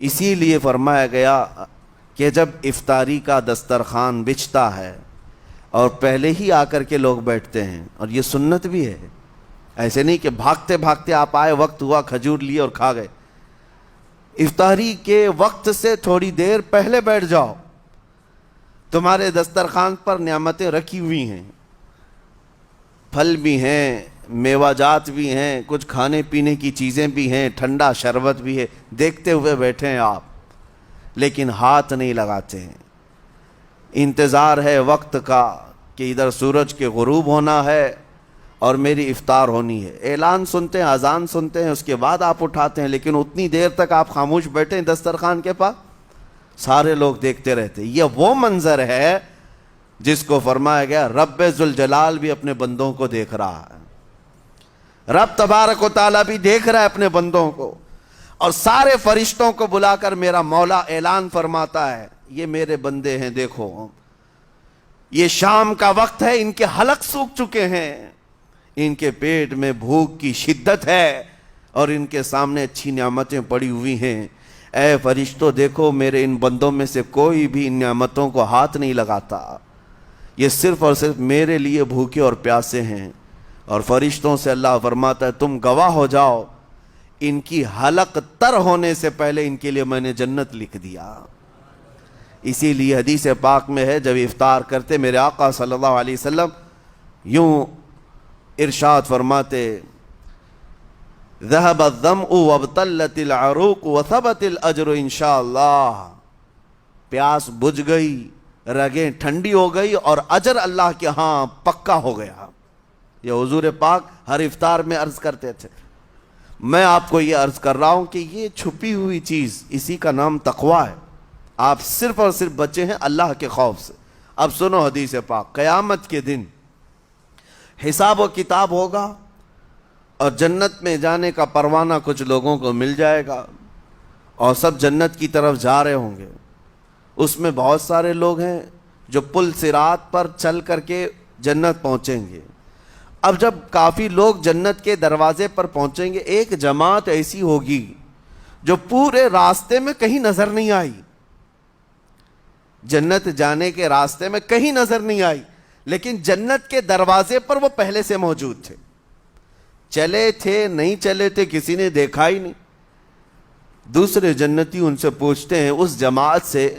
اسی لیے فرمایا گیا کہ جب افطاری کا دسترخوان بچھتا ہے اور پہلے ہی آ کر کے لوگ بیٹھتے ہیں، اور یہ سنت بھی ہے، ایسے نہیں کہ بھاگتے بھاگتے آپ آئے، وقت ہوا، کھجور لیے اور کھا گئے۔ افطاری کے وقت سے تھوڑی دیر پہلے بیٹھ جاؤ، تمہارے دسترخوان پر نعمتیں رکھی ہوئی ہیں، پھل بھی ہیں، میوہ جات بھی ہیں، کچھ کھانے پینے کی چیزیں بھی ہیں، ٹھنڈا شربت بھی ہے، دیکھتے ہوئے بیٹھے ہیں آپ، لیکن ہاتھ نہیں لگاتے ہیں۔ انتظار ہے وقت کا کہ ادھر سورج کے غروب ہونا ہے اور میری افطار ہونی ہے، اعلان سنتے ہیں، اذان سنتے ہیں، اس کے بعد آپ اٹھاتے ہیں، لیکن اتنی دیر تک آپ خاموش بیٹھے ہیں دسترخوان کے پاس، سارے لوگ دیکھتے رہتے۔ یہ وہ منظر ہے جس کو فرمایا گیا رب ذوالجلال بھی اپنے بندوں کو دیکھ رہا ہے، رب تبارک و تعالیٰ بھی دیکھ رہا ہے اپنے بندوں کو، اور سارے فرشتوں کو بلا کر میرا مولا اعلان فرماتا ہے یہ میرے بندے ہیں، دیکھو یہ شام کا وقت ہے، ان کے حلق سوکھ چکے ہیں، ان کے پیٹ میں بھوک کی شدت ہے اور ان کے سامنے اچھی نعمتیں پڑی ہوئی ہیں، اے فرشتوں دیکھو میرے ان بندوں میں سے کوئی بھی ان نعمتوں کو ہاتھ نہیں لگاتا، یہ صرف اور صرف میرے لیے بھوکے اور پیاسے ہیں۔ اور فرشتوں سے اللہ فرماتا ہے تم گواہ ہو جاؤ، ان کی حلق تر ہونے سے پہلے ان کے لیے میں نے جنت لکھ دیا۔ اسی لیے حدیث پاک میں ہے جب افطار کرتے میرے آقا صلی اللہ علیہ وسلم یوں ارشاد فرماتے ذهب الظمأ وابتلت العروق وثبت الاجر انشاءاللہ، پیاس بجھ گئی، رگیں ٹھنڈی ہو گئی اور اجر اللہ کے ہاں پکا ہو گیا۔ یہ حضور پاک ہر افطار میں عرض کرتے تھے۔ میں آپ کو یہ عرض کر رہا ہوں کہ یہ چھپی ہوئی چیز، اسی کا نام تقویٰ ہے، آپ صرف اور صرف بچے ہیں اللہ کے خوف سے۔ اب سنو حدیث پاک، قیامت کے دن حساب و کتاب ہوگا اور جنت میں جانے کا پروانہ کچھ لوگوں کو مل جائے گا اور سب جنت کی طرف جا رہے ہوں گے۔ اس میں بہت سارے لوگ ہیں جو پل صراط پر چل کر کے جنت پہنچیں گے۔ اب جب کافی لوگ جنت کے دروازے پر پہنچیں گے، ایک جماعت ایسی ہوگی جو پورے راستے میں کہیں نظر نہیں آئی، جنت جانے کے راستے میں کہیں نظر نہیں آئی، لیکن جنت کے دروازے پر وہ پہلے سے موجود تھے، چلے تھے نہیں چلے تھے کسی نے دیکھا ہی نہیں۔ دوسرے جنتی ان سے پوچھتے ہیں اس جماعت سے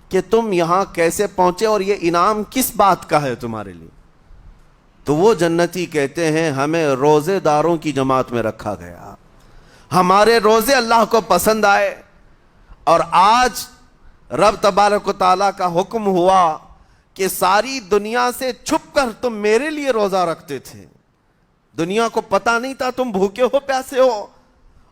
کہ تم یہاں کیسے پہنچے اور یہ انعام کس بات کا ہے تمہارے لیے؟ تو وہ جنتی کہتے ہیں ہمیں روزے داروں کی جماعت میں رکھا گیا، ہمارے روزے اللہ کو پسند آئے، اور آج رب تبارک و تعالیٰ کا حکم ہوا کہ ساری دنیا سے چھپ کر تم میرے لیے روزہ رکھتے تھے، دنیا کو پتا نہیں تھا تم بھوکے ہو پیاسے ہو،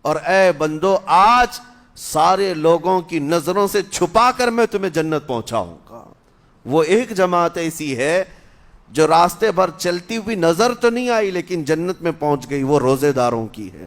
اور اے بندو آج سارے لوگوں کی نظروں سے چھپا کر میں تمہیں جنت پہنچاؤں گا۔ وہ ایک جماعت ایسی ہے جو راستے بھر چلتی ہوئی نظر تو نہیں آئی لیکن جنت میں پہنچ گئی، وہ روزے داروں کی ہے۔